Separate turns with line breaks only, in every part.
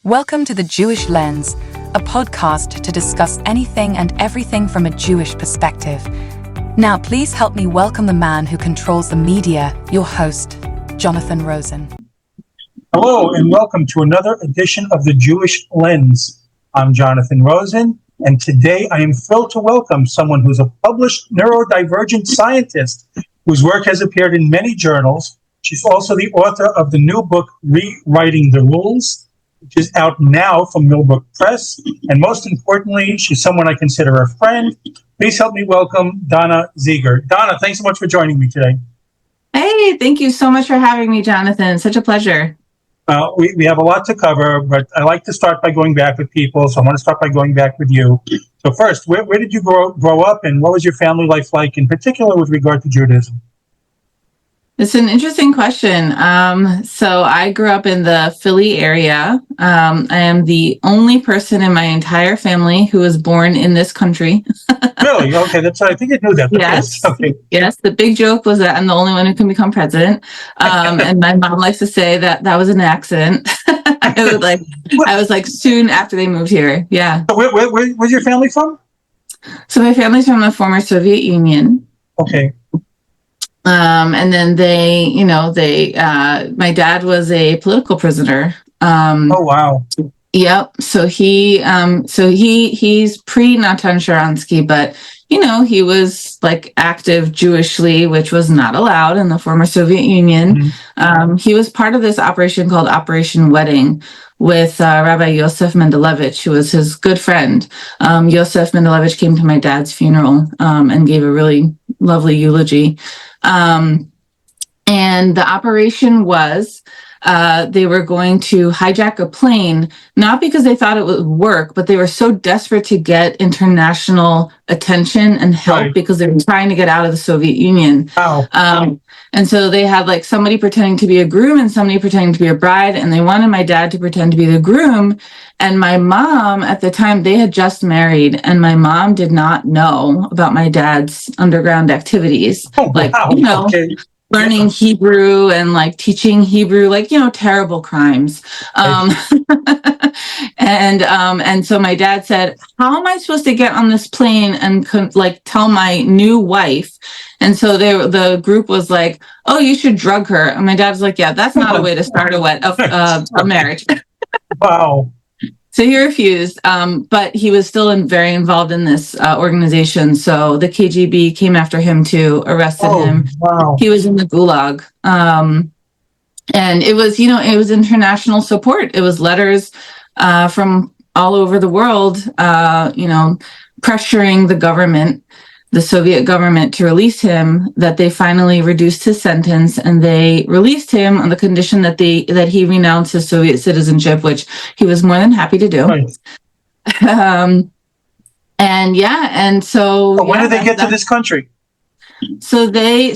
Welcome to The Jewish Lens, a podcast to discuss anything and everything from a Jewish perspective. Now, please help me welcome the man who controls the media, your host, Jonathan Rosen.
Hello, and welcome to another edition of The Jewish Lens. I'm Jonathan Rosen, and today I am thrilled to welcome someone who's a published neurodivergent scientist whose work has appeared in many journals. She's also the author of the new book, Rewriting the Rules, which is out now from Millbrook Press. And most importantly, she's someone I consider a friend. Please help me welcome Danna Zeiger. Danna, thanks so much for joining me today.
Hey, thank you so much for having me, Jonathan. Such a pleasure.
We have a lot to cover, but I like to start by going back with people, so I want to start by going back with you. So first, where did you grow up, and what was your family life like, in particular with regard to Judaism?
It's an interesting question. So I grew up in the Philly area. I am the only person in my entire family who was born in this country.
Really? Okay, I think I knew that.
Yes.
Okay.
Yes. The big joke was that I'm the only one who can become president. And my mom likes to say that was an accident. I was like soon after they moved here. Yeah.
So where's your family from?
So my family's from the former Soviet Union.
Okay.
And then my dad was a political prisoner.
Oh, wow.
Yep. So he's pre-Natan Sharansky, but, he was like active Jewishly, which was not allowed in the former Soviet Union. Mm-hmm. He was part of this operation called Operation Wedding with Rabbi Yosef Mendelevich, who was his good friend. Yosef Mendelevich came to my dad's funeral and gave a really lovely eulogy. And the operation was they were going to hijack a plane, not because they thought it would work, but they were so desperate to get international attention and help, right, because they were trying to get out of the Soviet Union. Wow. And so they had like somebody pretending to be a groom and somebody pretending to be a bride, and they wanted my dad to pretend to be the groom. And my mom, at the time, they had just married, and my mom did not know about my dad's underground activities. Oh, wow. Okay. Learning Hebrew and like teaching Hebrew, terrible crimes. And so my dad said, how am I supposed to get on this plane and tell my new wife? And so the group was like, oh, you should drug her. And my dad was like, yeah, that's not a way to start a marriage.
Wow.
So he refused, but he was still very involved in this organization. So the KGB came after him too, arrested him.
Wow.
He was in the Gulag. And it was international support. It was letters from all over the world, pressuring the government, the Soviet government, to release him, that they finally reduced his sentence, and they released him on the condition that he renounce his Soviet citizenship, which he was more than happy to do. Right. And so
when did they get to this country?
So they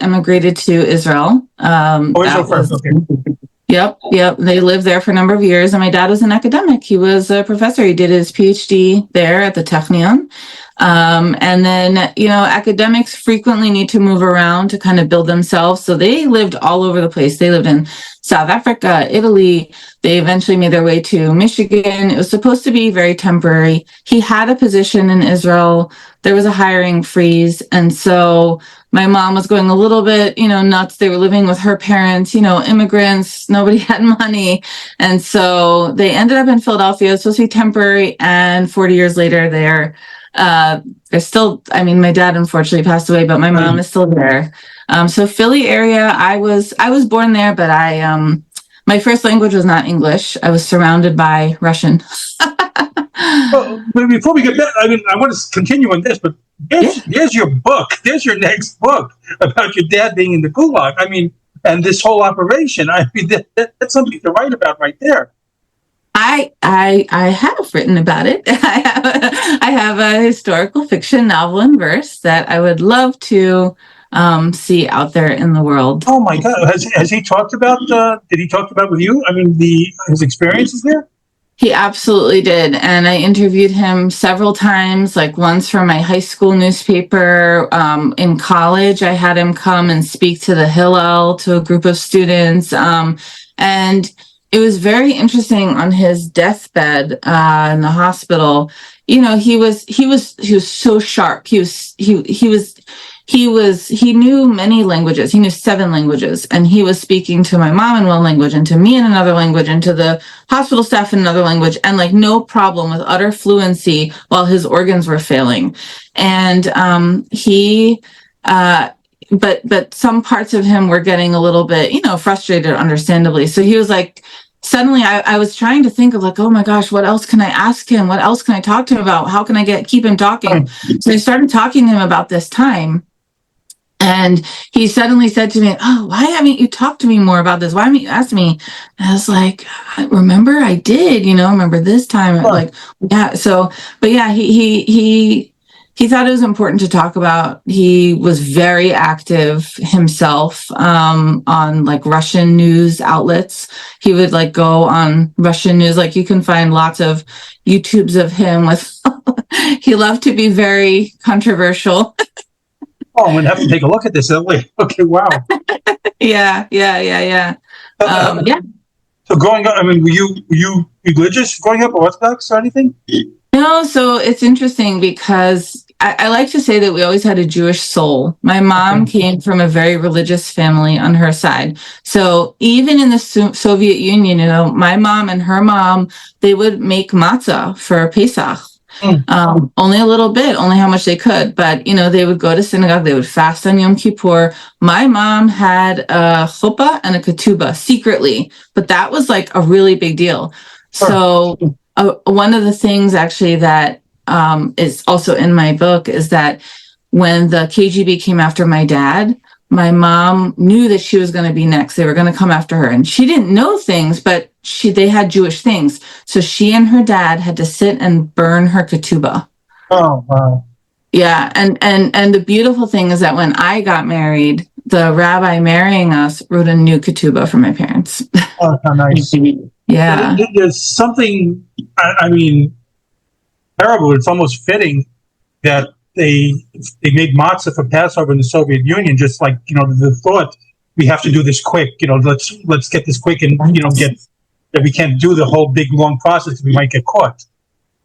emigrated to Israel.
Israel first. Okay.
Yep. They lived there for a number of years, and my dad was an academic. He was a professor. He did his PhD there at the Technion. And then, academics frequently need to move around to kind of build themselves. So they lived all over the place. They lived in South Africa, Italy. They eventually made their way to Michigan. It was supposed to be very temporary. He had a position in Israel. There was a hiring freeze. And so my mom was going a little bit, nuts. They were living with her parents, immigrants. Nobody had money. And so they ended up in Philadelphia. It was supposed to be temporary. And 40 years later, they're still, my dad unfortunately passed away, but my mom is still there. So Philly area, I was born there, but my first language was not English. I was surrounded by Russian.
Well, before we get that, I want to continue on this, but there's your book. There's your next book about your dad being in the Gulag. And this whole operation. That's something to write about right there.
I have written about it. I have a historical fiction novel in verse that I would love to see out there in the world.
Oh my God! Has he talked about? Did he talk about with you? His experiences there.
He absolutely did. And I interviewed him several times, like once for my high school newspaper. In college, I had him come and speak to the Hillel, to a group of students. And it was very interesting on his deathbed in the hospital. You know, he was so sharp. He knew many languages. He knew 7 languages, and he was speaking to my mom in one language and to me in another language and to the hospital staff in another language, and like no problem, with utter fluency while his organs were failing. And but some parts of him were getting a little bit, frustrated, understandably. So he was like, suddenly I was trying to think of like, oh my gosh, what else can I ask him? What else can I talk to him about? How can I keep him talking? So I started talking to him about this time. And he suddenly said to me, oh, why haven't you talked to me more about this? Why haven't you asked me? And I was like, I remember I did, remember this time. Like, yeah. So, but yeah, he thought it was important to talk about. He was very active himself on like Russian news outlets. He would like go on Russian news. Like you can find lots of YouTubes of him with, he loved to be very controversial.
Oh, I'm going to have to take a look at this. Okay, wow.
Yeah. Yeah.
So growing up, I mean, were you religious growing up, Orthodox or anything?
No, so it's interesting because I like to say that we always had a Jewish soul. My mom came from a very religious family on her side. So even in the Soviet Union, my mom and her mom, they would make matzah for Pesach. Only a little bit, only how much they could. But, they would go to synagogue, they would fast on Yom Kippur. My mom had a chuppah and a ketubah secretly, but that was like a really big deal. So one of the things actually that is also in my book is that when the KGB came after my dad, my mom knew that she was going to be next. They were going to come after her, and she didn't know things, but they had Jewish things. So she and her dad had to sit and burn her ketubah.
Oh, wow.
Yeah. And the beautiful thing is that when I got married, the rabbi marrying us wrote a new ketubah for my parents.
Oh, how nice.
Yeah.
There's something, I mean, terrible. It's almost fitting that they made matzah for Passover in the Soviet Union, just like, the thought, we have to do this quick, let's get this quick and, get that we can't do the whole big, long process because we might get caught.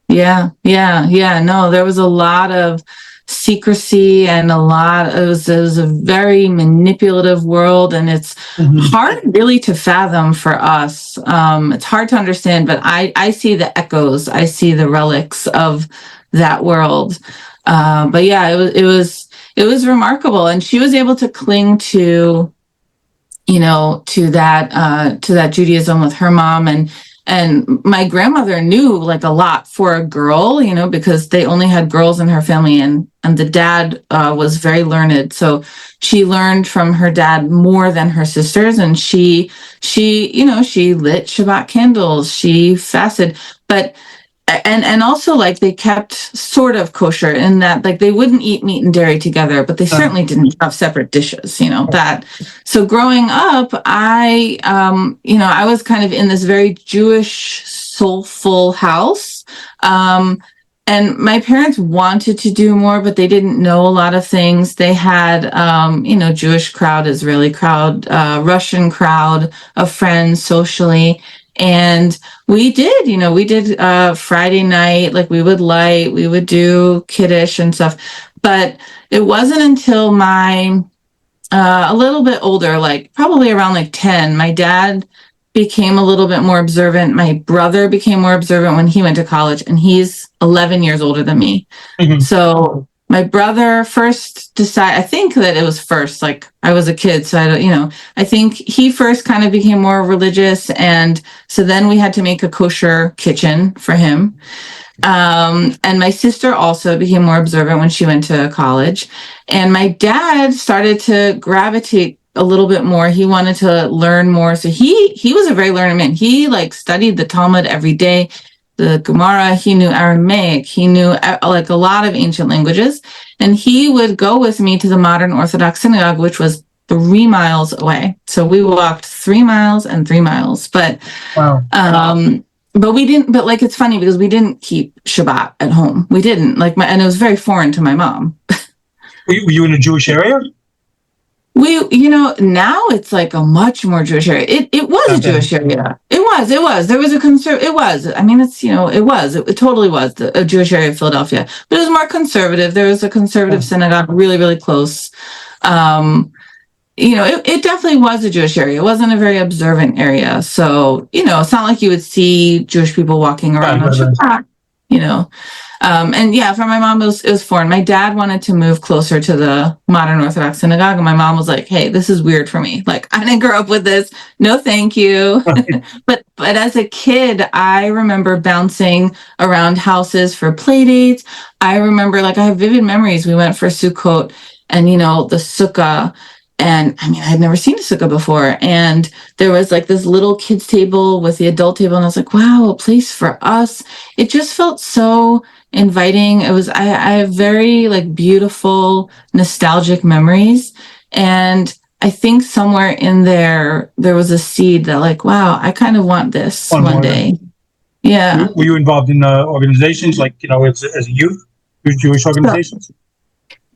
Yeah. No, there was a lot of secrecy and it was a very manipulative world, and it's hard really to fathom for us. It's hard to understand, but I see the echoes, I see the relics of that world. But yeah, it was remarkable, and she was able to cling to that Judaism with her mom, and my grandmother knew like a lot for a girl, because they only had girls in her family, and the dad was very learned, so she learned from her dad more than her sisters, and she lit Shabbat candles, she fasted, but. And also, like, they kept sort of kosher in that, like, they wouldn't eat meat and dairy together, but they certainly didn't have separate dishes, that. So growing up, I was kind of in this very Jewish, soulful house. And my parents wanted to do more, but they didn't know a lot of things. They had, Jewish crowd, Israeli crowd, Russian crowd of friends socially. And we did Friday night, like we would do Kiddush and stuff. But it wasn't until my, a little bit older, like probably around like 10, my dad became a little bit more observant. My brother became more observant when he went to college, and he's 11 years older than me. So my brother first decided, I think that it was first, like I was a kid, so I think he first kind of became more religious, and so then we had to make a kosher kitchen for him. And my sister also became more observant when she went to college, and my dad started to gravitate a little bit more. He wanted to learn more, so he was a very learned man. He like studied the Talmud every day, the Gemara, he knew Aramaic, he knew like a lot of ancient languages, and he would go with me to the modern Orthodox synagogue, which was 3 miles away. So we walked 3 miles and 3 miles, but
wow.
But we didn't. But like, it's funny because we didn't keep Shabbat at home. We didn't and it was very foreign to my mom.
Were you in a Jewish area?
Now it's like a much more Jewish area. It was a Jewish area. It was. There was it was. I mean, it totally was a Jewish area of Philadelphia, but it was more conservative. There was a conservative synagogue really, really close. It definitely was a Jewish area. It wasn't a very observant area. So, it's not like you would see Jewish people walking around on Shabbat, and yeah, for my mom, it was foreign. My dad wanted to move closer to the modern Orthodox synagogue, and my mom was like, "Hey, this is weird for me. Like, I didn't grow up with this. No, thank you." But as a kid, I remember bouncing around houses for play dates. I remember, I have vivid memories. We went for Sukkot, and the sukkah. And I mean, I had never seen a sukkah before. And there was this little kids table with the adult table. And I was like, wow, a place for us. It just felt so inviting. I have very beautiful, nostalgic memories. And I think somewhere in there was a seed that wow, I kind of want this one day. Yeah.
Were you involved in organizations as a youth, Jewish organizations?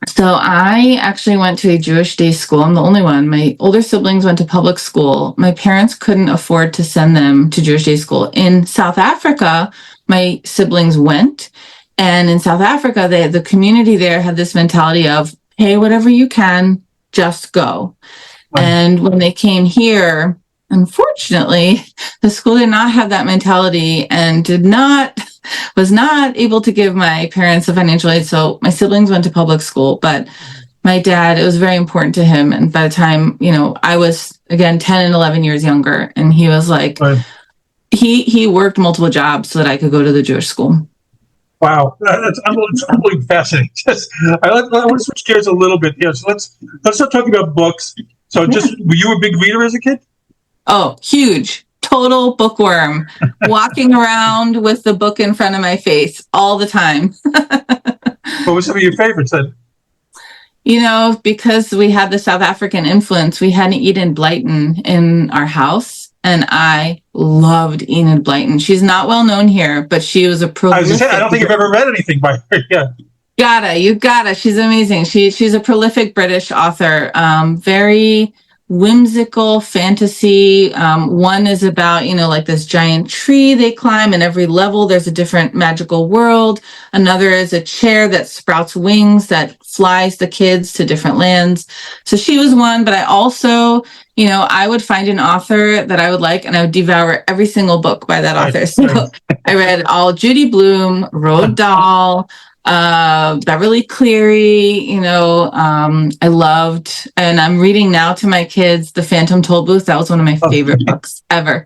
So I actually went to a Jewish day school. I'm the only one. My older siblings went to public school. My parents couldn't afford to send them to Jewish day school. In South Africa, my siblings went. And in South Africa, the community there had this mentality of pay whatever you can, just go. Right. And when they came here, unfortunately, the school did not have that mentality and was not able to give my parents a financial aid. So my siblings went to public school, but my dad, it was very important to him. And by the time, I was, again, 10 and 11 years younger, and he was like, right. He worked multiple jobs so that I could go to the Jewish school.
Wow, that's unbelievably fascinating. I want to switch gears a little bit here. So let's start talking about books. So were you a big reader as a kid?
Oh, huge. Total bookworm, walking around with the book in front of my face all the time.
What were some of your favorites then?
Because we had the South African influence, we had Enid Blyton in our house, and I loved Enid Blyton. She's not well known here, but she was a prolific.
I don't think I've ever read anything by her. Yeah.
You gotta. She's amazing. She's a prolific British author. Very whimsical fantasy. One is about, this giant tree they climb, and every level there's a different magical world. Another is a chair that sprouts wings that flies the kids to different lands. So she was one, but I also, I would find an author that I would like, and I would devour every single book by that author. So I read all Judy Blume, Roald Dahl, Beverly Cleary, I loved, and I'm reading now to my kids, The Phantom Tollbooth. That was one of my favorite books ever.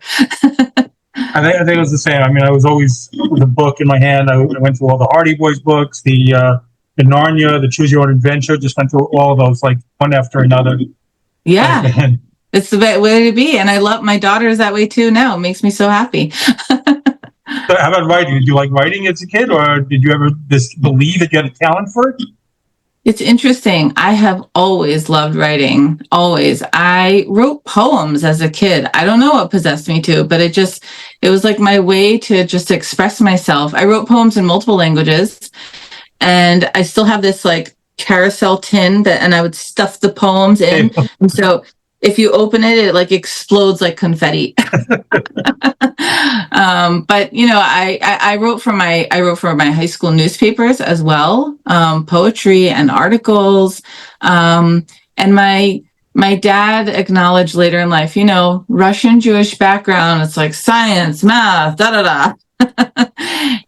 I think it was the same. I mean, I was always with a book in my hand. I went through all the Hardy Boys books, the Narnia, the Choose Your Own Adventure, just went through all of those, one after another.
Yeah. It's the way to be. And I love my daughter is that way too now. It makes me so happy.
So how about writing? Did you like writing as a kid, or did you ever believe that you had a talent for it?
It's interesting. I have always loved writing. Always. I wrote poems as a kid. I don't know what possessed me to, but it was like my way to just express myself. I wrote poems in multiple languages, and I still have this carousel tin and I would stuff the poems in. And so if you open it, it explodes like confetti. But I wrote for my high school newspapers as well, poetry and articles. And my dad acknowledged later in life, Russian Jewish background. It's like science, math,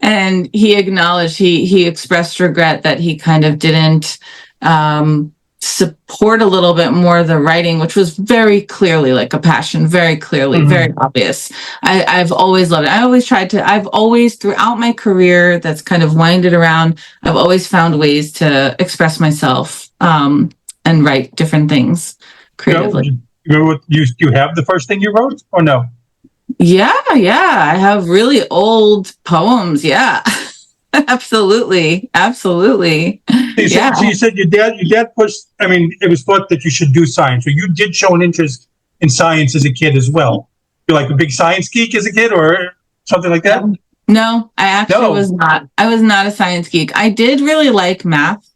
and he acknowledged, he expressed regret that he kind of didn't support a little bit more the writing, which was very clearly a passion, very clearly, very obvious. I've always loved it. I've always throughout my career that's kind of winded around, I've always found ways to express myself and write different things creatively.
Do you have the first thing you wrote or no?
Yeah. I have really old poems. Yeah. Absolutely. So
you said your dad pushed, it was thought that you should do science. So you did show an interest in science as a kid as well. You're like a big science geek as a kid or something like that?
No, I actually was not. I was not a science geek. I did really like math.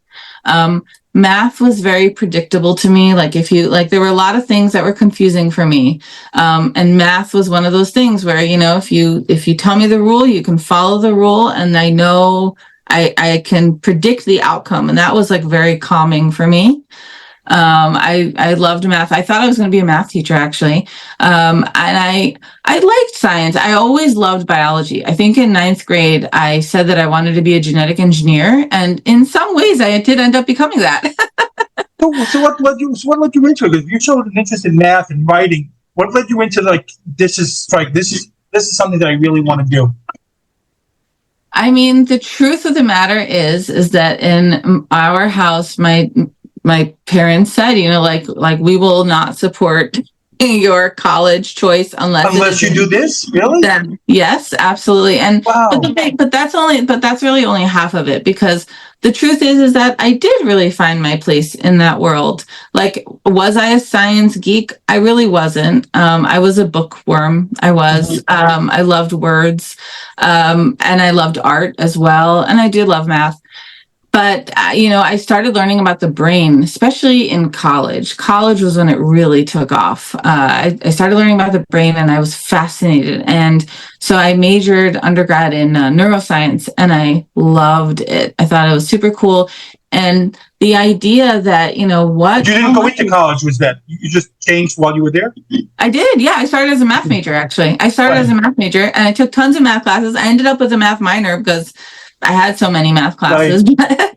math was very predictable to me. Like there were a lot of things that were confusing for me. And math was one of those things where, if you tell me the rule, you can follow the rule, and I know I can predict the outcome. And that was like very calming for me. I loved math. I thought I was going to be a math teacher, actually. And I liked science. I always loved biology. I think in 9th grade, I said that I wanted to be a genetic engineer. And in some ways, I did end up becoming that.
So what led you into it? Because you showed an interest in math and writing. What led you into this is something that I really want to do?
I mean, the truth of the matter is that in our house, my parents said, we will not support your college choice unless
you do this. Really?
Then yes, absolutely. And
wow.
but that's really only half of it, because the truth is that I did really find my place in that world. Like, was I a science geek? I really wasn't. I was a bookworm. I loved words, and I loved art as well, and I did love math. But, I started learning about the brain, especially in college. College was when it really took off. I started learning about the brain, and I was fascinated. And so I majored undergrad in neuroscience, and I loved it. I thought it was super cool. And the idea that, what...
You didn't go into college, was that? You just changed while you were there?
I did, yeah. I started as a math major, actually. As a math major, and I took tons of math classes. I ended up with a math minor because I had so many math classes. Right.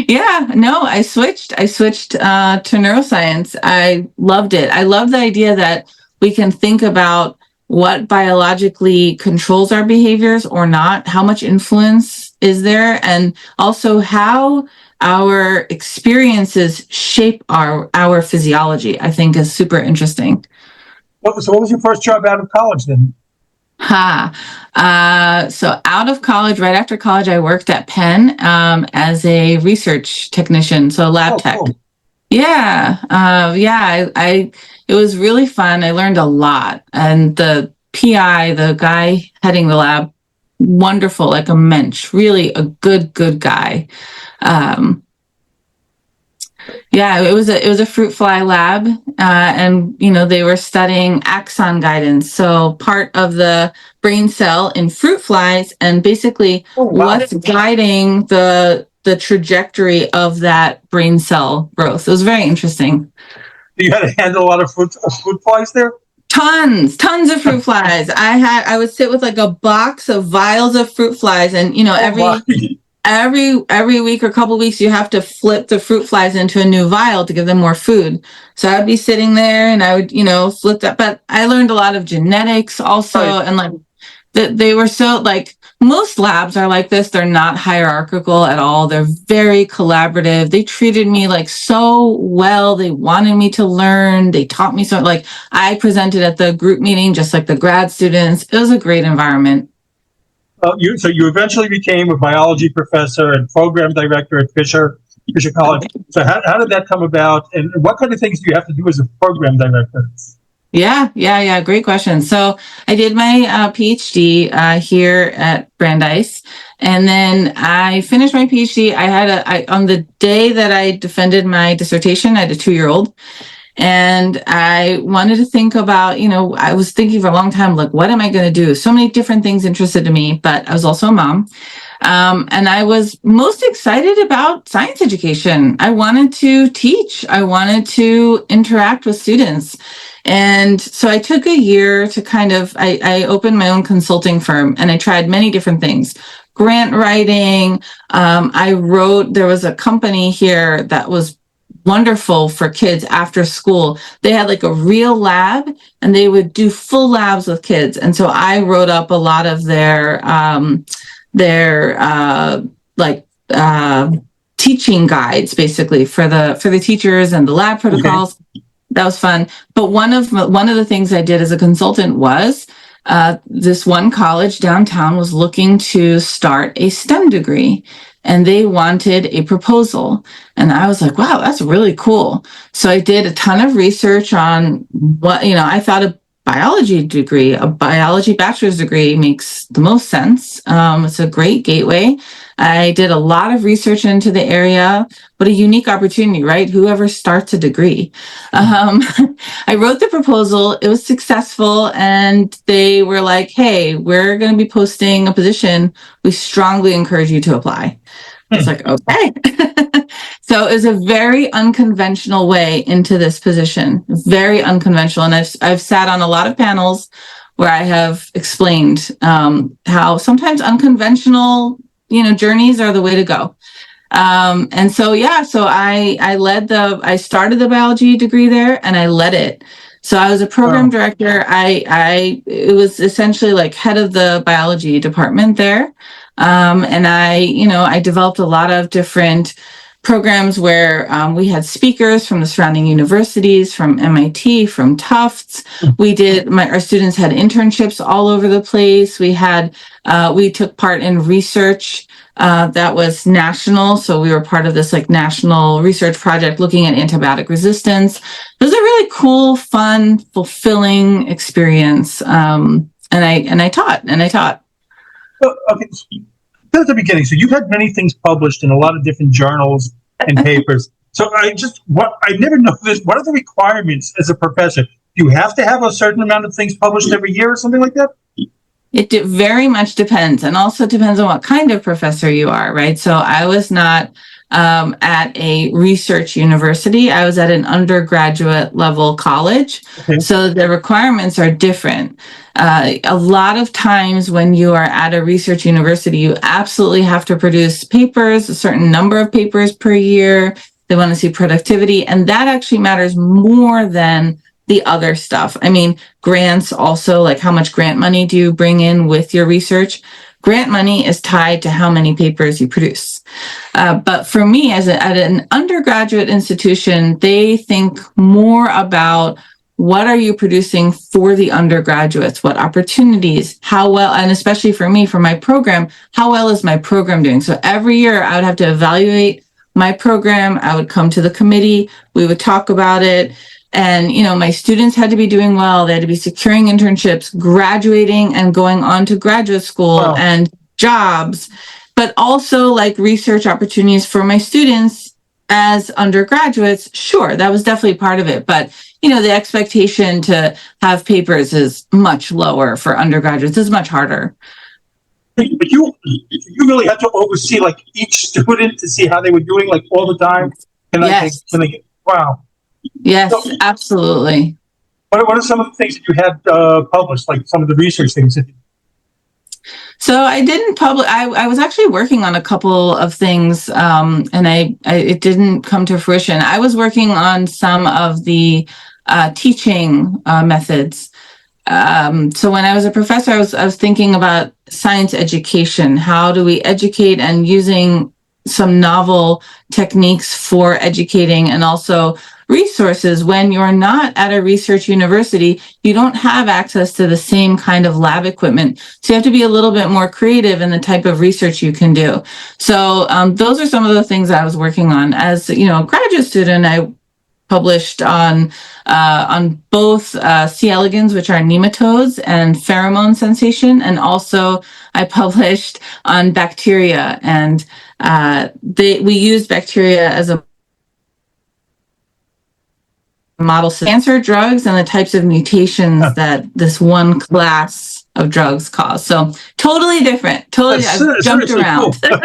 Yeah, no, I switched to neuroscience. I loved it. I love the idea that we can think about what biologically controls our behaviors or not, how much influence is there, and also how our experiences shape our physiology, I think is super interesting.
So what was your first job out of college then?
So out of college, right after college, I worked at Penn as a research technician, so lab tech. Cool. Yeah, it was really fun. I learned a lot, and the PI, the guy heading the lab, wonderful, like a mensch, really a good guy. Yeah, it was a fruit fly lab, and they were studying axon guidance, so part of the brain cell in fruit flies, and basically what's guiding the trajectory of that brain cell growth. It was very interesting.
You had to handle a lot of fruit flies there?
Tons of fruit flies. I would sit with like a box of vials of fruit flies, and every week or couple weeks, you have to flip the fruit flies into a new vial to give them more food. So I'd be sitting there and I would, flip that. But I learned a lot of genetics also. Right. And like they were so, like, most labs are like this. They're not hierarchical at all. They're very collaborative. They treated me like so well. They wanted me to learn. They taught me so, like, I presented at the group meeting, just like the grad students. It was a great environment.
So you eventually became a biology professor and program director at Fisher College. So how did that come about, and what kind of things do you have to do as a program director?
Yeah. Great question. So I did my PhD here at Brandeis, and then I finished my PhD. On the day that I defended my dissertation, I had a 2-year-old. And I wanted to think about, I was thinking for a long time, like, what am I going to do? So many different things interested in me, but I was also a mom. And I was most excited about science education. I wanted to teach. I wanted to interact with students. And so I took a year to I opened my own consulting firm, and I tried many different things. Grant writing. There was a company here that was wonderful for kids after school. They had like a real lab, and they would do full labs with kids. And so I wrote up a lot of their teaching guides, basically for the teachers, and the lab protocols. Okay. That was fun. But one of the things I did as a consultant was this one college downtown was looking to start a STEM degree, and they wanted a proposal. And I was like, wow, that's really cool. So I did a ton of research on what, I thought biology degree. A biology bachelor's degree makes the most sense. It's a great gateway. I did a lot of research into the area, but a unique opportunity, right? Whoever starts a degree. I wrote the proposal, it was successful, and they were like, hey, we're going to be posting a position. We strongly encourage you to apply. I was like, okay. So it was a very unconventional way into this position, very unconventional. And I've sat on a lot of panels where I have explained how sometimes unconventional, journeys are the way to go. And so, so I started the biology degree there and I led it. So I was a program director. It was essentially like head of the biology department there. And I developed a lot of different programs where we had speakers from the surrounding universities, from MIT, from Tufts. Our students had internships all over the place. We took part in research that was national. So we were part of this like national research project looking at antibiotic resistance. It was a really cool, fun, fulfilling experience. And I taught.
Okay. At the beginning, so you've had many things published in a lot of different journals and papers. So I never know this. What are the requirements as a professor? Do you have to have a certain amount of things published every year or something like that?
It very much depends, and also depends on what kind of professor you are, right? So I was not at a research university. I was at an undergraduate level college. Okay. So the requirements are different. A lot of times when you are at a research university, you absolutely have to produce papers, a certain number of papers per year. They want to see productivity, and that actually matters more than the other stuff. I mean, grants also, like how much grant money do you bring in with your research? Grant money is tied to how many papers you produce. But for me, at an undergraduate institution, they think more about what are you producing for the undergraduates, what opportunities, how well, and especially for me, for my program, how well is my program doing? So every year I would have to evaluate my program. I would come to the committee, we would talk about it. And, my students had to be doing well. They had to be securing internships, graduating and going on to graduate school and jobs, but also like research opportunities for my students as undergraduates. Sure, that was definitely part of it. But, the expectation to have papers is much lower for undergraduates. It's much harder.
But you really had to oversee like each student to see how they were doing like all the time.
Yes.
Wow.
Yes, so, absolutely.
What are some of the things that you had published, like some of the research things?
So I didn't publish. I was actually working on a couple of things, and it didn't come to fruition. I was working on some of the teaching methods. So when I was a professor, I was thinking about science education. How do we educate, and using some novel techniques for educating, and also resources. When you're not at a research university, you don't have access to the same kind of lab equipment. So you have to be a little bit more creative in the type of research you can do. So those are some of the things I was working on. As a graduate student, I published on both C. elegans, which are nematodes, and pheromone sensation, and also I published on bacteria, and we used bacteria as a model cancer drugs and the types of mutations that this one class of drugs cause. So totally different. Totally, I've jumped around.
Cool.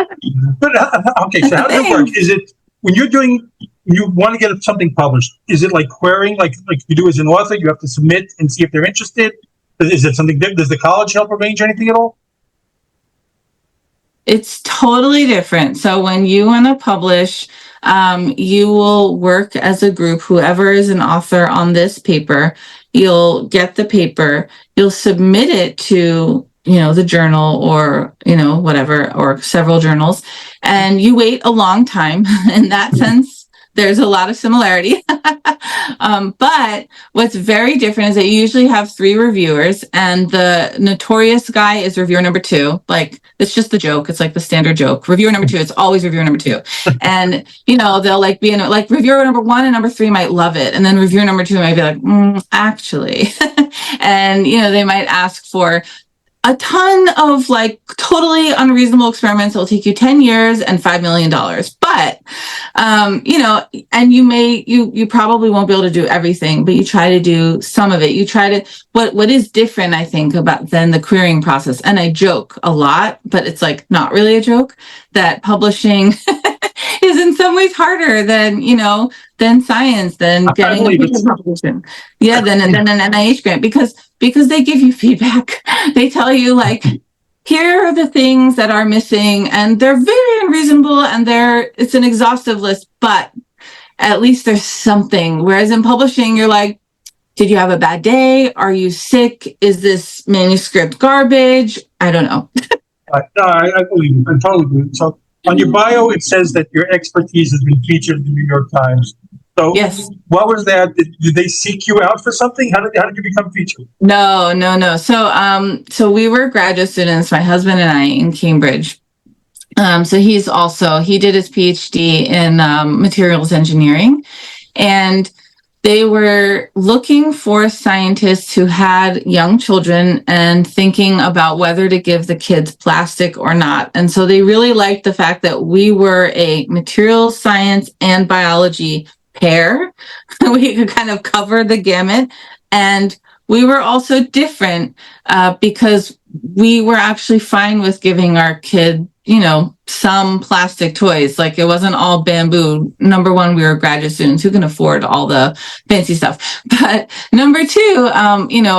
But okay, so how does it work? Is it when you want to get something published? Is it like querying, like you do as an author? You have to submit and see if they're interested. Is it something different? Does the college help arrange anything at all?
It's totally different. So when you want to publish, you will work as a group. Whoever is an author on this paper, you'll get the paper, you'll submit it to, the journal or, whatever, or several journals, and you wait a long time. In that sense, there's a lot of similarity. But what's very different is that you usually have 3 reviewers, and the notorious guy is reviewer number 2. Like, it's just the joke. It's like the standard joke. Reviewer number 2, it's always reviewer number 2. And, they'll like be in it, like reviewer number 1 and number 3 might love it. And then reviewer number 2 might be like, actually, and, they might ask for a ton of like totally unreasonable experiments that will take you 10 years and $5 million. But, and you probably won't be able to do everything, but you try to do some of it. You try to, what is different, I think, about than the querying process. And I joke a lot, but it's like not really a joke, that publishing is in some ways harder than science, than getting a paper publication. Yeah, than an NIH grant, because they give you feedback. They tell you, like, here are the things that are missing, and they're very unreasonable, and it's an exhaustive list, but at least there's something. Whereas in publishing, you're like, did you have a bad day? Are you sick? Is this manuscript garbage? I don't know.
No, I believe you. I totally believe it. So on your bio, it says that your expertise has been featured in the New York Times. So
yes.
What was that? Did they seek you out for something? How did you become featured?
No. So we were graduate students, my husband and I, in Cambridge. So he did his PhD in materials engineering, and they were looking for scientists who had young children and thinking about whether to give the kids plastic or not. And so they really liked the fact that we were a materials science and biology pair. We could kind of cover the gamut. And we were also different because we were actually fine with giving our kid, some plastic toys. Like, it wasn't all bamboo. Number 1, we were graduate students who can afford all the fancy stuff. But number 2,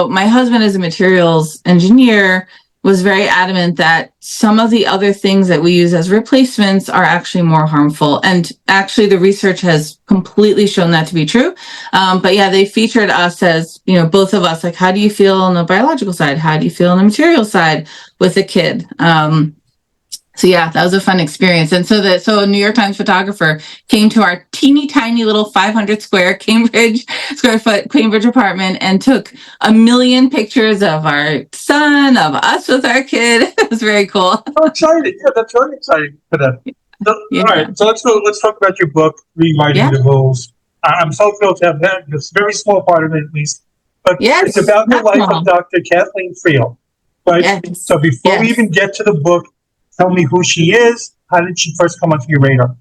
my husband is a materials engineer, was very adamant that some of the other things that we use as replacements are actually more harmful. And actually the research has completely shown that to be true. But yeah, they featured us as, both of us, like, how do you feel on the biological side? How do you feel on the material side with a kid? So yeah, that was a fun experience. And so a New York Times photographer came to our teeny tiny little 500 square foot Cambridge apartment and took 1 million pictures of our son, of us with our kid. It was very cool.
Oh, exciting. Yeah, that's very exciting for them. So,
Yeah.
All right, so let's talk about your book, Rewriting the Rules. I'm so thrilled to have that. It's a very small part of it, at least. But
Yes,
it's about the life of Dr. Kathleen Friel. Right?
Yes.
So before we even get to the book, tell me who she is. How did she first come onto your radar?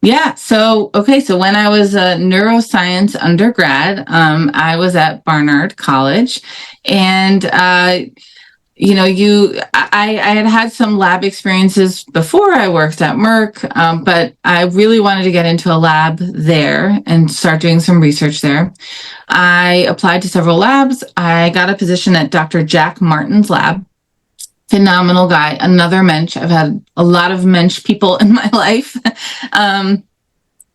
Yeah. So when I was a neuroscience undergrad, I was at Barnard College, and I had some lab experiences before. I worked at Merck, but I really wanted to get into a lab there and start doing some research there. I applied to several labs. I got a position at Dr. Jack Martin's lab. Phenomenal guy, another mensch. I've had a lot of mensch people in my life. And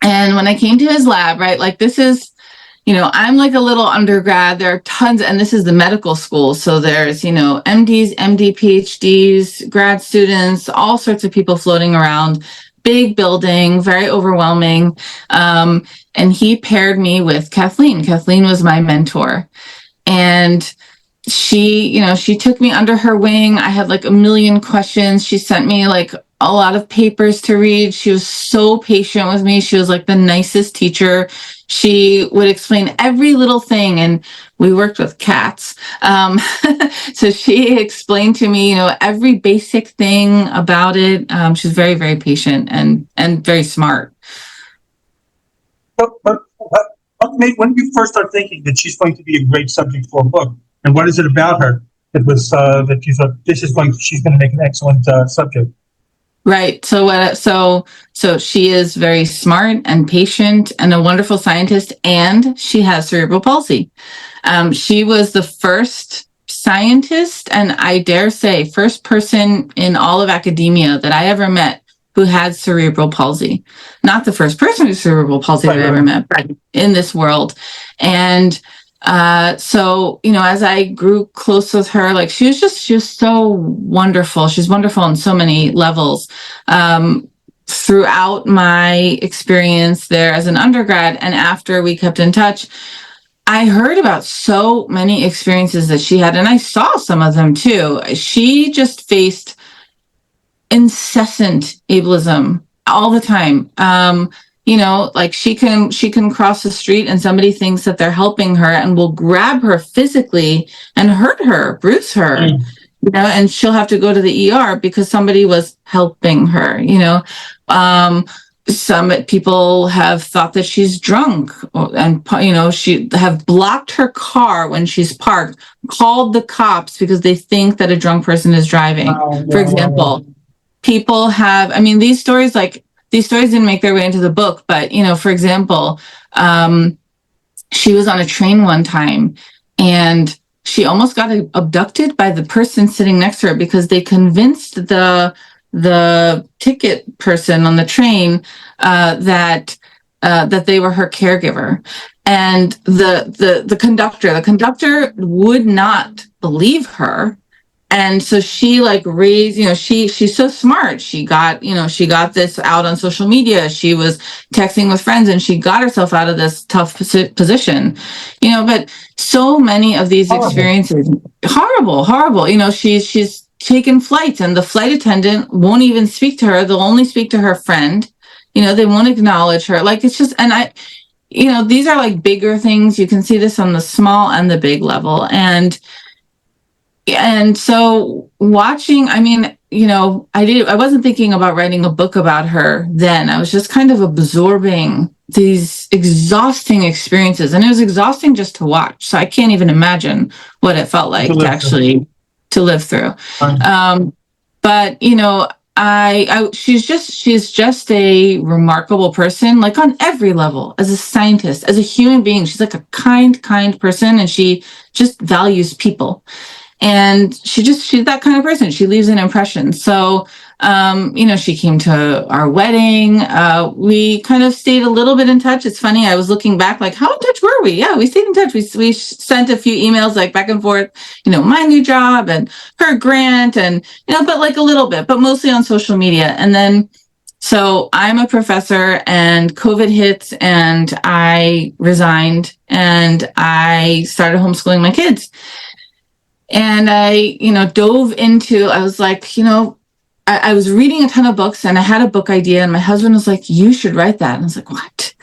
when I came to his lab, right, like, this is, I'm like a little undergrad. There are tons, and this is the medical school. So there's, MDs, MD, PhDs, grad students, all sorts of people floating around, big building, very overwhelming. And he paired me with Kathleen. Kathleen was my mentor. And she took me under her wing. I had like 1 million questions. She sent me like a lot of papers to read. She was so patient with me. She was like the nicest teacher. She would explain every little thing, and we worked with cats. So she explained to me, every basic thing about it. She's very, very patient and very smart.
But when you first start thinking that she's going to be a great subject for a book, and what is it about her that was that you thought she's going to make an excellent subject?
Right. So she is very smart and patient and a wonderful scientist, and she has cerebral palsy. She was the first scientist, and I dare say first person in all of academia that I ever met who had cerebral palsy. Not the first person with cerebral palsy that I ever met, but in this world. And so, as I grew close with her, like, she was so wonderful. She's wonderful on so many levels. throughout my experience there as an undergrad, and after we kept in touch, I heard about so many experiences that she had, and I saw some of them too. She just faced incessant ableism all the time. Like she can cross the street and somebody thinks that they're helping her and will grab her physically and hurt her, bruise her, and she'll have to go to the ER because somebody was helping her, Some people have thought that she's drunk, and she have blocked her car when she's parked, called the cops because they think that a drunk person is driving. For example, people have. I mean, these stories didn't make their way into the book, but for example, she was on a train one time and she almost got abducted by the person sitting next to her because they convinced the ticket person on the train that they were her caregiver, and the conductor would not believe her, and so she raised, she's so smart. She got this out on social media. She was texting with friends, and she got herself out of this tough position, But so many of these experiences, horrible. She's taken flights and the flight attendant won't even speak to her. They'll only speak to her friend. They won't acknowledge her. It's just, and these are bigger things. You can see this on the small and the big level. And so watching, I wasn't thinking about writing a book about her then. I was just kind of absorbing these exhausting experiences, and it was exhausting just to watch. So I can't even imagine what it felt like to live through. But she's just a remarkable person, on every level, as a scientist, as a human being. She's a kind person, and she just values people. And she's that kind of person. She leaves an impression. So, she came to our wedding. We kind of stayed a little bit in touch. It's funny. I was looking back, how in touch were we? Yeah, we stayed in touch. We sent a few emails, back and forth, my new job and her grant and, but a little bit, but mostly on social media. And then, so I'm a professor and COVID hit and I resigned and I started homeschooling my kids. And I, dove into, I was I was reading a ton of books and I had a book idea and my husband was like, you should write that. And I was like, what?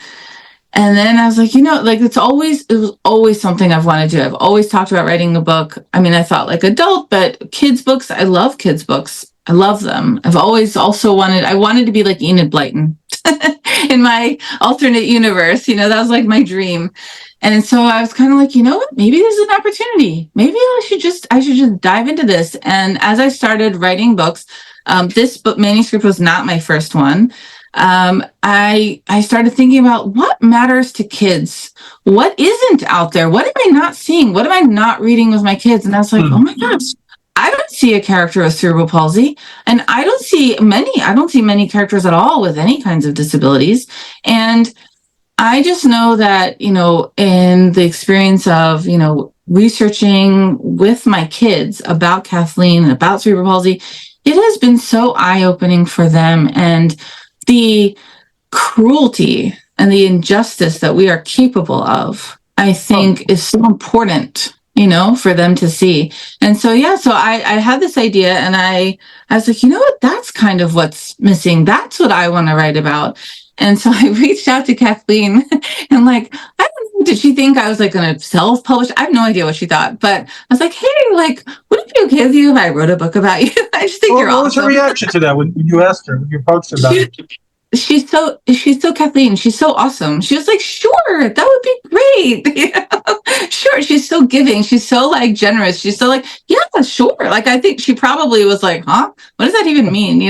And then I was like, it was always something I've wanted to do. I've always talked about writing a book. I mean, I thought adult, but kids books, I love kids books. I love them. I've always also wanted to be like Enid Blyton in my alternate universe. That was my dream. And so I was kind of what? Maybe there's an opportunity. Maybe I should just dive into this. And as I started writing books, this book manuscript was not my first one. I started thinking about what matters to kids. What isn't out there? What am I not seeing? What am I not reading with my kids? And I was like, oh my gosh, I don't see a character with cerebral palsy, and I don't see many characters at all with any kinds of disabilities. And I just know that, in the experience of, researching with my kids about Kathleen and about cerebral palsy, it has been so eye-opening for them. And the cruelty and the injustice that we are capable of, I think, is so important, for them to see. And so, so I had this idea and I was like, what? That's kind of what's missing. That's what I want to write about. And so I reached out to Kathleen and I don't know, did she think I was going to self-publish? I have no idea what she thought, but I was like, hey, would it be okay with you if I wrote a book about you? I just think you're awesome. What was
her reaction to that when you asked her, when you approached her about it?
She's so Kathleen. She's so awesome. She was like, sure, that would be great. Sure. She's so giving. She's so generous. She's so yeah, sure. I think she probably was like, huh? What does that even mean?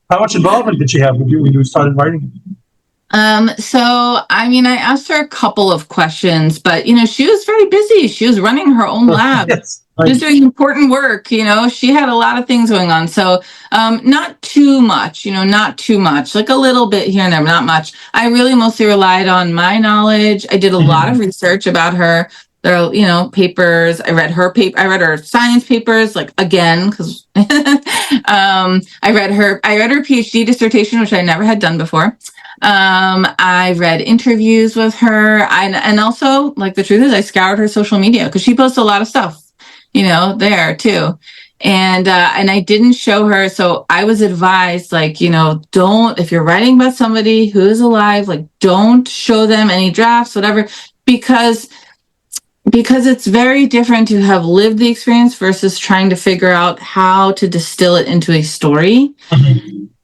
How much involvement did she have when you started writing?
So, I asked her a couple of questions, but, she was very busy. She was running her own lab.
Yes.
She was doing important work. She had a lot of things going on. So, not too much, not too much, a little bit here and there, but not much. I really mostly relied on my knowledge. I did a lot of research about her. There are, papers. I read her science papers, again, because I read her PhD dissertation, which I never had done before. I read interviews with her. And also, like, the truth is, I scoured her social media because she posts a lot of stuff, there too. And I didn't show her. So I was advised, like, don't, if you're writing about somebody who is alive, like, don't show them any drafts, whatever, because it's very different to have lived the experience versus trying to figure out how to distill it into a story.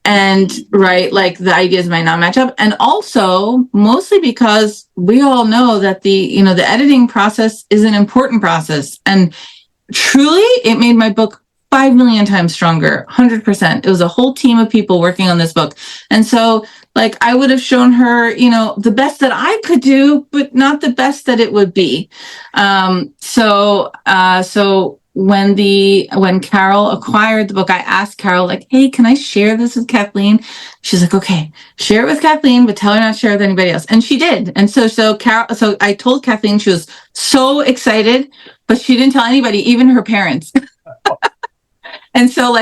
And right, like, the ideas might not match up. And also mostly because we all know that the editing process is an important process. And truly, it made my book 5 million times stronger, 100%. It was a whole team of people working on this book. And so, like, I would have shown her, the best that I could do, but not the best that it would be. So when Carol acquired the book, I asked Carol, like, hey, can I share this with Kathleen? She's like, okay, share it with Kathleen, but tell her not to share it with anybody else. And she did. And so I told Kathleen, she was so excited, but she didn't tell anybody, even her parents. And so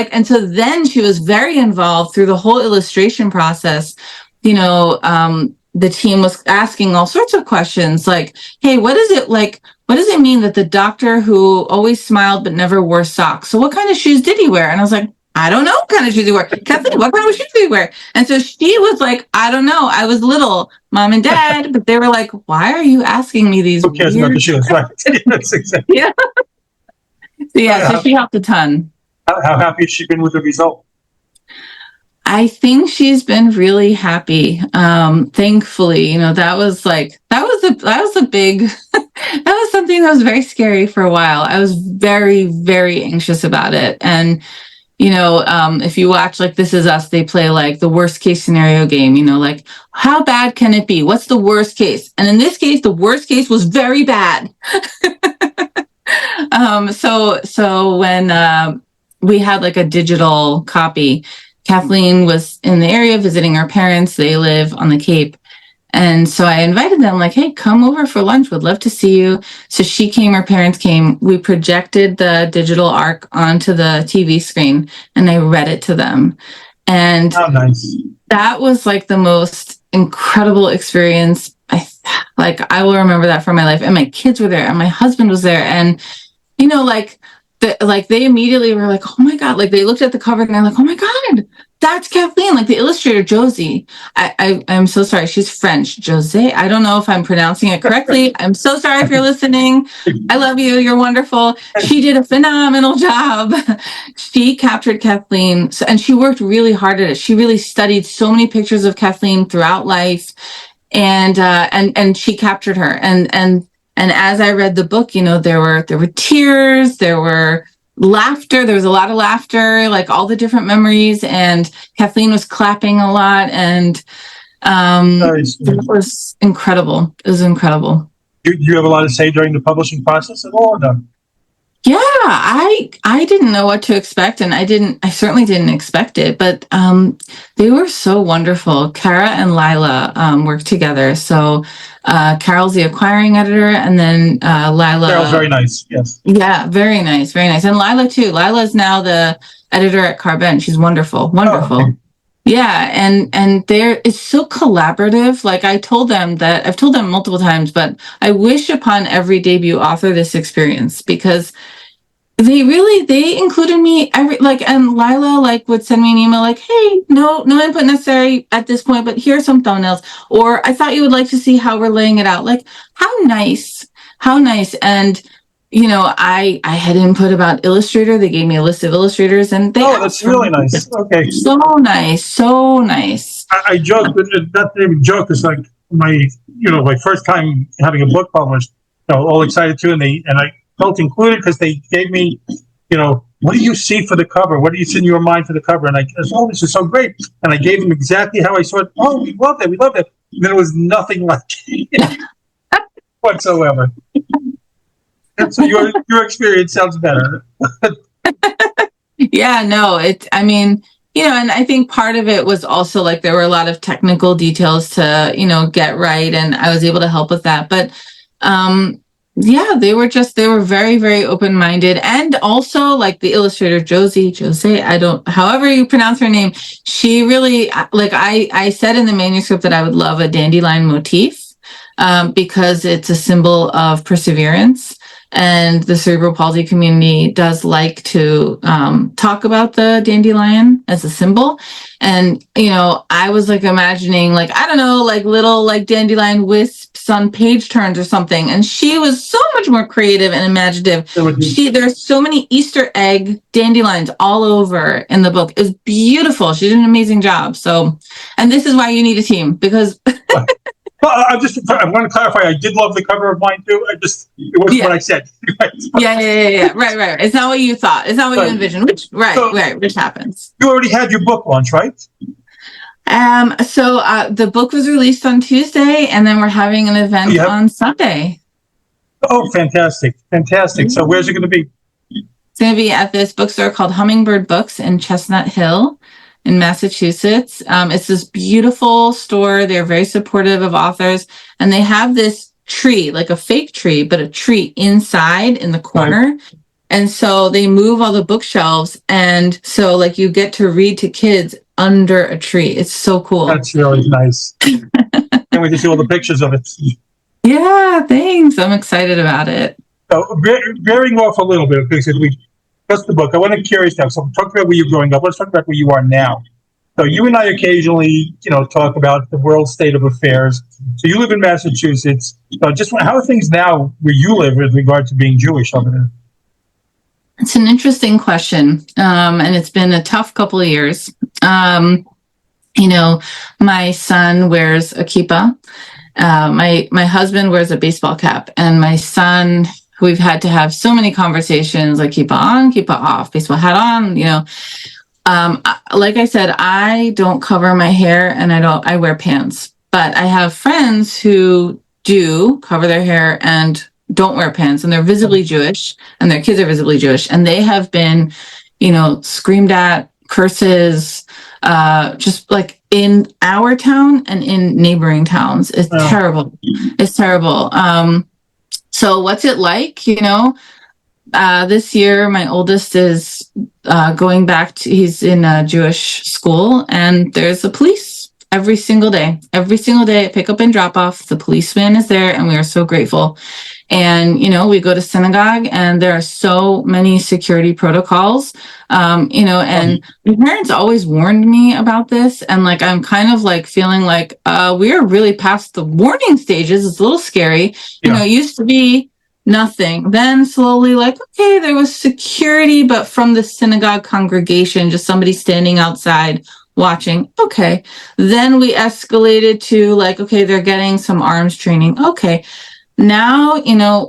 then she was very involved through the whole illustration process. The team was asking all sorts of questions like, hey, what does it mean that the doctor who always smiled but never wore socks? So what kind of shoes did he wear? And I was like, I don't know what kind of shoes he wore. Kathleen, what kind of shoes did he wear? And so she was like, I don't know. I was little, Mom and Dad, but they were like, why are you asking me these?
Who cares about the shoes? Right. That's exactly.
Yeah. So she helped a ton.
How happy has she been with the result?
I think she's been really happy. Thankfully, that was a big, that was something that was very scary for a while. I was very, very anxious about it. And, if you watch, like, This Is Us, they play, like, the worst case scenario game, like, how bad can it be? What's the worst case? And in this case, the worst case was very bad. So when, we had, like, a digital copy, Kathleen was in the area visiting her parents. They live on the Cape. And so I invited them, like, hey, come over for lunch. Would love to see you. So she came, her parents came. We projected the digital arc onto the TV screen and I read it to them. And
nice. That
was, like, the most incredible experience. I will remember that for my life. And my kids were there and my husband was there. And, they immediately were like, oh my God, like, they looked at the cover and they're like, oh my God, that's Kathleen, like the illustrator, Josie. I'm so sorry. She's French. Jose. I don't know if I'm pronouncing it correctly. I'm so sorry if you're listening. I love you. You're wonderful. She did a phenomenal job. She captured Kathleen. And she worked really hard at it. She really studied so many pictures of Kathleen throughout life. And she captured her. And as I read the book, there were tears, there were laughter, there was a lot of laughter, like all the different memories, and Kathleen was clapping a lot, and it was incredible. It was incredible.
Do you have a lot to say during the publishing process at all, or no?
Yeah, I didn't know what to expect, and I certainly didn't expect it, but they were so wonderful. Kara and Lila worked together. So Carol's the acquiring editor, and then Lila.
Carol's very nice, yes.
Yeah, very nice, very nice. And Lila too. Lila is now the editor at Carbon. She's wonderful, wonderful. Oh, okay. Yeah, and it's so collaborative. Like, I've told them multiple times, but I wish upon every debut author this experience, because they included me and Lila would send me an email like, hey, no input necessary at this point, but here are some thumbnails, or I thought you would like to see how we're laying it out. Like, how nice. And I had input about Illustrator. They gave me a list of illustrators, and
that's really nice. Okay.
So nice.
I joke, but not even joke. It's like my first time having a book published. All excited too, and I felt included because they gave me, what do you see for the cover? What do you see in your mind for the cover? And I said, oh, this is so great. And I gave them exactly how I saw it. Oh, we love it. And there was nothing like it whatsoever. And so your experience sounds better.
Yeah, no, and I think part of it was also like there were a lot of technical details to, get right. And I was able to help with that. But Yeah, they were very, very open-minded. And also like the illustrator, Jose, however you pronounce her name, she really, like I said in the manuscript that I would love a dandelion motif, because it's a symbol of perseverance. And the cerebral palsy community does like to talk about the dandelion as a symbol. And, I was like imagining, like, I don't know, like little like dandelion wisps on page turns or something. And she was so much more creative and imaginative. There's so many Easter egg dandelions all over in the book. It's beautiful. She did an amazing job. So, and this is why you need a team, because
Well, I want to clarify. I did love the cover of mine too. It wasn't what I said.
Yeah. Right. It's not what you thought. It's not what you envisioned. Which happens.
You already had your book launch, right?
So the book was released on Tuesday, and then we're having an event on Sunday.
Oh, fantastic! So where's it going to be?
It's going to be at this bookstore called Hummingbird Books in Chestnut Hill in Massachusetts. It's this beautiful store. They're very supportive of authors, and they have this tree, like a fake tree, but a tree inside in the corner. Right. And so they move all the bookshelves, and so like you get to read to kids under a tree. It's so cool.
That's really nice. Can't wait to see all the pictures of it.
Yeah, thanks. I'm excited about it.
So veering off a little bit, because that's the book. I want to be curious now. So talk about where you're growing up. Let's talk about where you are now. So you and I occasionally, talk about the world state of affairs. So you live in Massachusetts. How are things now where you live with regard to being Jewish over there?
It's an interesting question, and it's been a tough couple of years. My son wears a kippah. My husband wears a baseball cap, and my son, we've had to have so many conversations, like kippah on, kippah off, baseball hat on. Like I said, I don't cover my hair, and I wear pants. But I have friends who do cover their hair and don't wear pants, and they're visibly Jewish, and their kids are visibly Jewish, and they have been, screamed at, curses, just like in our town and in neighboring towns. It's terrible. It's terrible. So what's it like? This year, my oldest is going back he's in a Jewish school, and there's the police every single day. Every single day at pick up and drop off, the policeman is there, and we are so grateful. And, we go to synagogue, and there are so many security protocols, and my parents always warned me about this. And like, I'm kind of like feeling like we are really past the warning stages. It's a little scary. It used to be nothing. Then slowly, like, okay, there was security, but from the synagogue congregation, just somebody standing outside watching. Okay. Then we escalated to like, okay, they're getting some arms training. Okay. Now,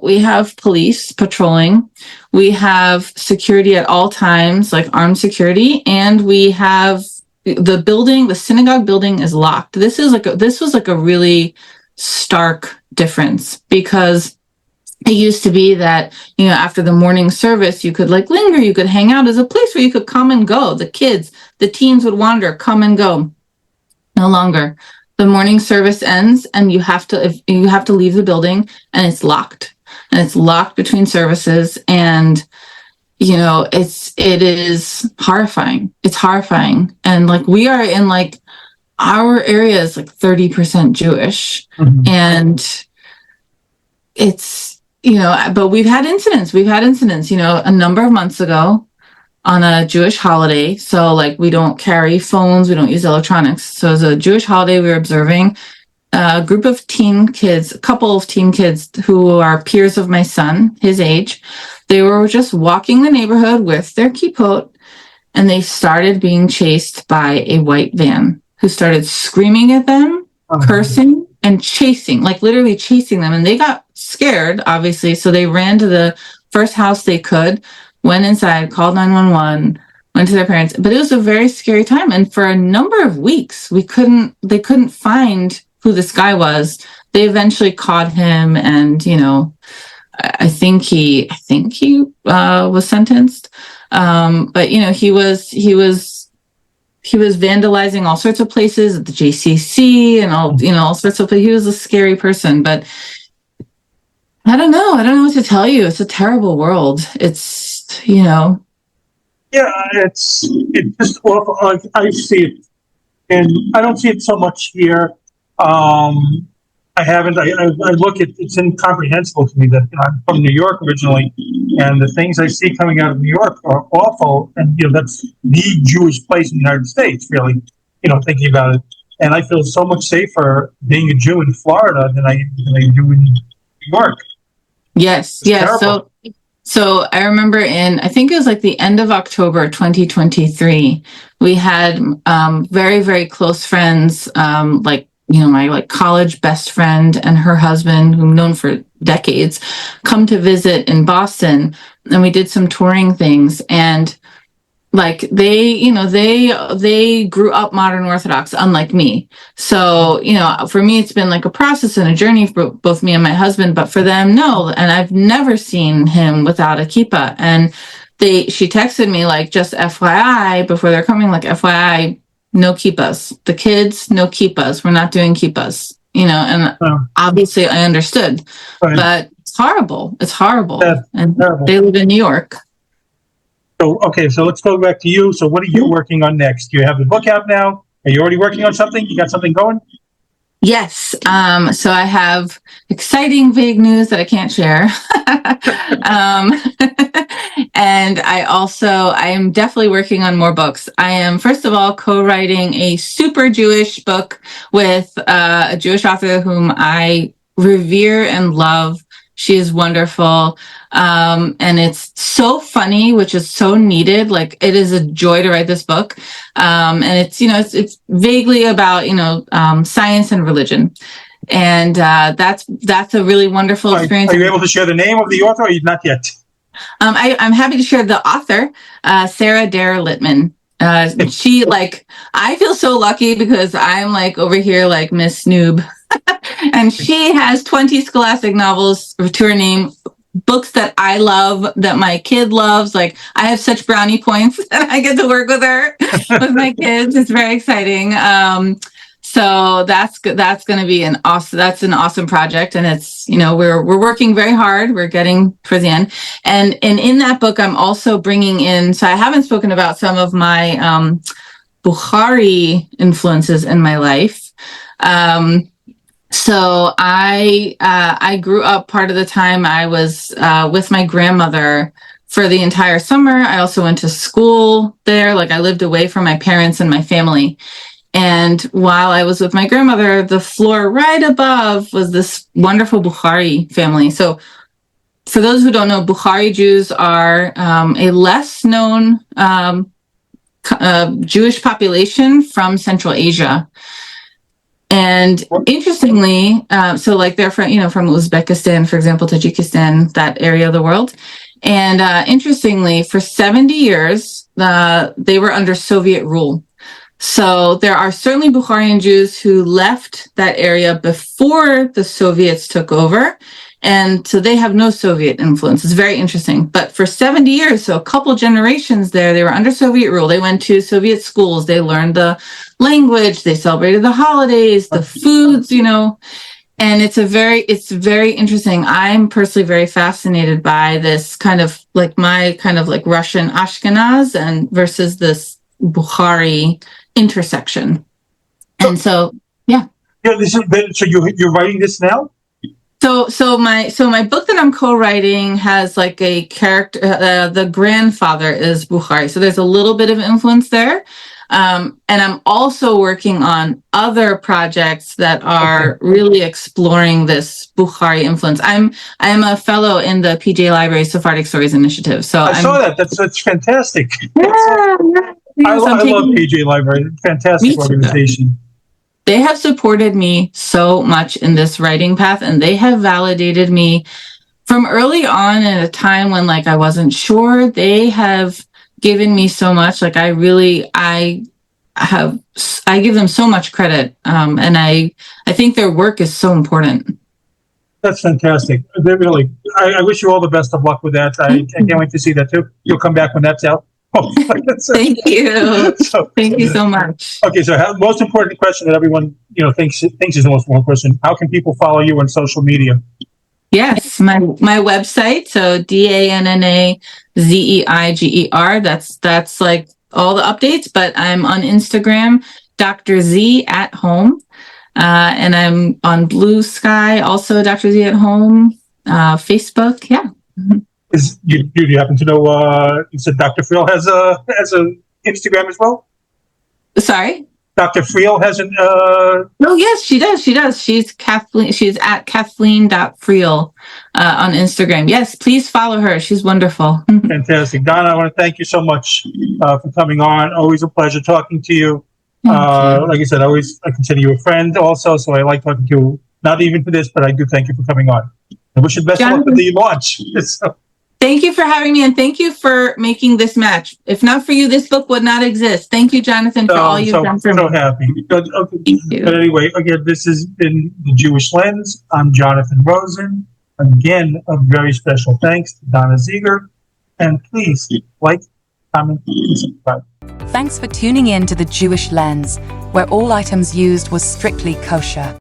we have police patrolling. We have security at all times, like armed security, and we have the synagogue building is locked. This was like a really stark difference, because it used to be that, after the morning service, you could like linger, you could hang out as a place where you could come and go. The kids, the teens would wander, come and go. No longer. The morning service ends, and you have to leave the building, and it's locked. And it's locked between services, and it is horrifying. It's horrifying. And like, we are in like, our area is like 30% Jewish. Mm-hmm. And it's, but we've had incidents, a number of months ago on a Jewish holiday. So like, we don't carry phones, we don't use electronics. So as a Jewish holiday, we were observing a couple of teen kids who are peers of my son, his age. They were just walking the neighborhood with their kippot, and they started being chased by a white van who started screaming at them, cursing, and chasing, like literally chasing them. And they got scared, obviously. So they ran to the first house they could, went inside, called 911, went to their parents. But it was a very scary time. And for a number of weeks, they couldn't find who this guy was. They eventually caught him, and, I think he was sentenced. But, he was vandalizing all sorts of places at the JCC and all sorts of places. He was a scary person, but I don't know. I don't know what to tell you. It's a terrible world. It's,
Yeah, it's just awful. I see it, and I don't see it so much here. I haven't. I look at it's incomprehensible to me that I'm from New York originally, and the things I see coming out of New York are awful. And that's the Jewish place in the United States, really. Thinking about it, and I feel so much safer being a Jew in Florida than I do in New York.
Yes,
It's
yes.
terrible.
So I remember I think it was like the end of October 2023, we had very, very close friends, my like college best friend and her husband, who I've known for decades, come to visit in Boston, and we did some touring things. And like they grew up modern Orthodox, unlike me. So for me it's been like a process and a journey for both me and my husband, but for them, no. And I've never seen him without a kippah. And she texted me like, just FYI, before they're coming, like, FYI, no kippahs, the kids, no kippahs, we're not doing kippahs, and obviously I understood.
Right.
But it's horrible.
That's
and
terrible.
They live in New York.
So let's go back to you. So what are you working on next? Do you have the book out now? Are you already working on something? You got something going?
Yes. So I have exciting, vague news that I can't share. And I am definitely working on more books. I am, first of all, co-writing a super Jewish book with a Jewish author whom I revere and love. She is wonderful. And it's so funny, which is so needed. Like, it is a joy to write this book. And it's vaguely about, science and religion. And that's a really wonderful experience.
Are you able to share the name of the author, or not yet?
I'm happy to share the author, Sarah Dare Littman. She, like, I feel so lucky because I'm like over here like Miss Snoob. And she has 20 scholastic novels to her name, books that I love, that my kid loves. Like, I have such brownie points that I get to work with her, with my kids. It's very exciting. So that's going to be an awesome project. And it's, we're working very hard. We're getting towards the end. And in that book, I'm also bringing in, so I haven't spoken about some of my Bukhari influences in my life. So I grew up, part of the time I was with my grandmother for the entire summer. I also went to school there. Like, I lived away from my parents and my family. And while I was with my grandmother, the floor right above was this wonderful Bukhari family. So for those who don't know, Bukhari Jews are a less known Jewish population from Central Asia. And interestingly, so like they're from Uzbekistan, for example, Tajikistan, that area of the world. And interestingly, for 70 years, they were under Soviet rule. So there are certainly Bukharian Jews who left that area before the Soviets took over. And so they have no Soviet influence. It's very interesting. But for 70 years, so a couple generations there, they were under Soviet rule. They went to Soviet schools. They learned the language. They celebrated the holidays, the foods, and it's very interesting. I'm personally very fascinated by this kind of like Russian Ashkenaz and versus this Bukhari intersection. And so, yeah.
Yeah. So you're writing this now?
So my book that I'm co-writing has like a character. The grandfather is Bukhari, so there's a little bit of influence there. And I'm also working on other projects that are really exploring this Bukhari influence. I'm a fellow in the PJ Library Sephardic Stories Initiative. So I
saw that. That's fantastic.
Yeah.
I love PJ Library. Fantastic organization.
They have supported me so much in this writing path, and they have validated me from early on at a time when like I wasn't sure. They have given me so much. Like, I give them so much credit. And I think their work is so important.
That's fantastic. Really, I wish you all the best of luck with that. I can't wait to see that too. You'll come back when that's out.
Thank you. Thank you so much.
Okay, so most important question that everyone thinks is the most important question: how can people follow you on social media?
Yes, my website. So DANNAZEIGER. That's like all the updates. But I'm on Instagram, Dr. Z at Home, and I'm on Blue Sky, also Dr. Z at Home. Facebook, yeah.
Do you happen to know? You said Dr. Friel has a Instagram as well.
Sorry.
Dr. Friel has an.
Oh yes, she does. She does. She's Kathleen. She's at Kathleen.Friel on Instagram. Yes, please follow her. She's wonderful.
Fantastic. Donna, I want to thank you so much for coming on. Always a pleasure talking to you.
Thank you.
Like I said, I consider you a friend also, so I like talking to you, not even for this, but I do thank you for coming on. I wish you the best of luck with the launch.
Thank you for having me, and thank you for making this match. If not for you, this book would not exist. Thank you, Jonathan, for all you've done for me.
So happy.
Thank you.
But anyway, again, this has been The Jewish Lens. I'm Jonathan Rosen. Again, a very special thanks to Danna Zeiger. And please like, comment, and subscribe.
Thanks for tuning in to The Jewish Lens, where all items used was strictly kosher.